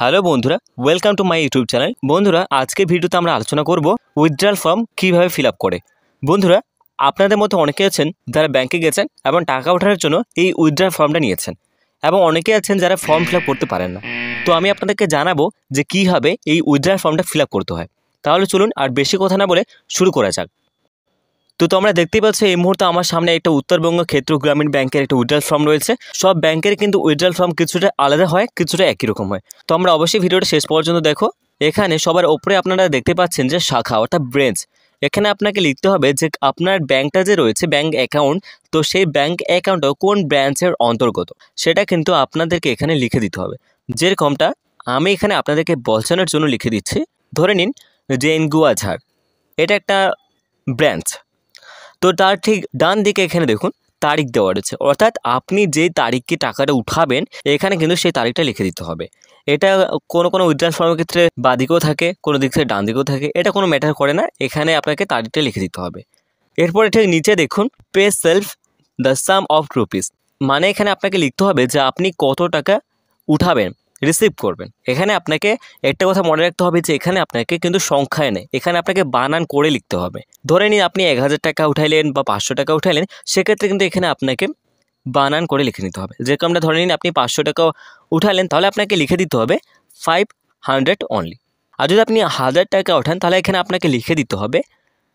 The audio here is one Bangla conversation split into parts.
হ্যালো বন্ধুরা, welcome to my YouTube channel. বন্ধুরা, আজকে ভিডিওতে আমরা আলোচনা করব উইথড্রয়াল ফর্ম কীভাবে ফিল আপ করে। বন্ধুরা, আপনাদের মতো অনেকে আছেন যারা ব্যাংকে গেছেন এবং টাকা ওঠানোর জন্য এই উইথড্রয়াল ফর্মটা নিয়েছেন, এবং অনেকে আছেন যারা ফর্ম ফিল আপ করতে পারেন না। তো আমি আপনাদেরকে জানাবো যে কীভাবে এই উইথড্রয়াল ফর্মটা ফিল আপ করতে হয়। তাহলে চলুন আর বেশি কথা না বলে শুরু করা যাক। তো তোমরা দেখতেই পাচ্ছ এই মুহূর্তে আমার সামনে একটা উত্তরবঙ্গ ক্ষেত্র গ্রামীণ ব্যাংকের একটা উইথড্রয়াল ফর্ম রয়েছে। সব ব্যাংকের কিন্তু উইথড্রয়াল ফর্ম কিছুটা আলাদা হয়, কিছুটা একই রকম হয়। তো আমরা অবশ্যই ভিডিওটা শেষ পর্যন্ত দেখো। এখানে সবার ওপরে আপনারা দেখতে পাচ্ছেন যে শাখা অর্থাৎ ব্রাঞ্চ। এখানে আপনাকে লিখতে হবে যে আপনার ব্যাংকটা যে রয়েছে ব্যাংক অ্যাকাউন্ট, তো সেই ব্যাংক অ্যাকাউন্টটা কোন ব্রাঞ্চের অন্তর্গত সেটা কিন্তু আপনাদেরকে এখানে লিখে দিতে হবে। যেরকমটা আমি এখানে আপনাদেরকে বোঝানোর জন্য লিখে দিচ্ছি। ধরে নিন যে এনগুয়াঝার, এটা একটা ব্রাঞ্চ। তো তার ঠিক ডান দিকে এখানে দেখুন তারিখ দেওয়া রয়েছে, অর্থাৎ আপনি যে তারিখকে টাকাটা উঠাবেন এখানে কিন্তু সেই তারিখটা লিখে দিতে হবে। এটা কোনো উইথড্রয়াল ফর্মের ক্ষেত্রে বাঁদিকেও থাকে, কোনো দিক থেকে ডান দিকেও থাকে, এটা কোনো ম্যাটার করে না, এখানে আপনাকে তারিখটা লিখে দিতে হবে। এরপরে ঠিক নিচে দেখুন pay self the some of rupees, মানে এখানে আপনাকে লিখতে হবে যে আপনি কত টাকা উঠাবেন, রিসিভ করবেন। এখানে আপনাকে একটা কথা মনে রাখতে হবে যে এখানে আপনাকে কিন্তু সংখ্যায় নেই, এখানে আপনাকে বানান করে লিখতে হবে। ধরে নিন আপনি 1000 টাকা উঠাইলেন বা 500 টাকা উঠাইলেন, সেক্ষেত্রে কিন্তু এখানে আপনাকে বানান করে লিখে নিতে হবে। যেরকম আমরা ধরে নিন আপনি 500 টাকা উঠালেন, তাহলে আপনাকে লিখে দিতে হবে 500 অনলি। আর যদি আপনি 1000 টাকা ওঠান তাহলে এখানে আপনাকে লিখে দিতে হবে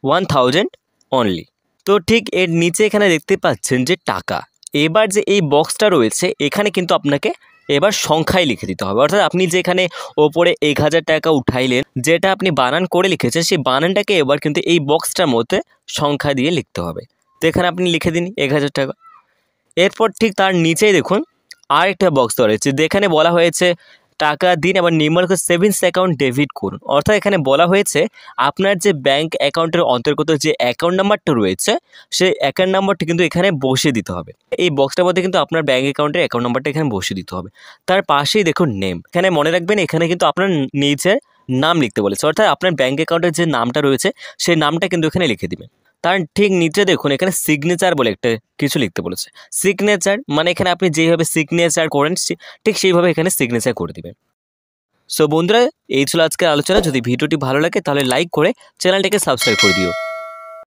1000 অনলি। তো ঠিক এর নিচে এখানে দেখতে পাচ্ছেন যে টাকা। এবার যে এই বক্সটা রয়েছে এখানে কিন্তু আপনাকে এবার সংখ্যায় লিখে দিতে হবে, অর্থাৎ আপনি যেখানে ওপরে 1000 টাকা উঠাইলেন যেটা আপনি বানান করে লিখেছেন সেই বানানটাকে এবার কিন্তু এই বক্সটার মধ্যে সংখ্যা দিয়ে লিখতে হবে। তো এখানে আপনি লিখে দিন 1000 টাকা। এরপর ঠিক তার নিচেই দেখুন আরেকটা বক্স রয়েছে যেখানে বলা হয়েছে টাকা দিন এবার নিম্নলিখিত সেভিংস অ্যাকাউন্ট ডেবিট করুন। অর্থাৎ এখানে বলা হয়েছে আপনার যে ব্যাংক অ্যাকাউন্টের অন্তর্গত যে অ্যাকাউন্ট নাম্বারটা রয়েছে সেই অ্যাকাউন্ট নাম্বারটি কিন্তু এখানে বসিয়ে দিতে হবে। এই বক্সটার মধ্যে কিন্তু আপনার ব্যাংক অ্যাকাউন্টের অ্যাকাউন্ট নাম্বারটা এখানে বসিয়ে দিতে হবে। তার পাশেই দেখুন নেম, এখানে মনে রাখবেন এখানে কিন্তু আপনার নিজের নাম লিখতে বলেছে, অর্থাৎ আপনার ব্যাংক অ্যাকাউন্টের যে নামটা রয়েছে সেই নামটা কিন্তু এখানে লিখে দিবেন। তার ঠিক নিচে দেখুন এখানে সিগনেচার বলে একটা কিছু লিখতে বলেছে। সিগনেচার মানে এখানে আপনি যেভাবে সিগনেচার করেন ঠিক সেইভাবে এখানে সিগনেচার করে দিবেন। সো বন্ধুরা, এই ছিল আজকের আলোচনা। যদি ভিডিওটি ভালো লাগে তাহলে লাইক করে চ্যানেলটাকে সাবস্ক্রাইব করে দিও।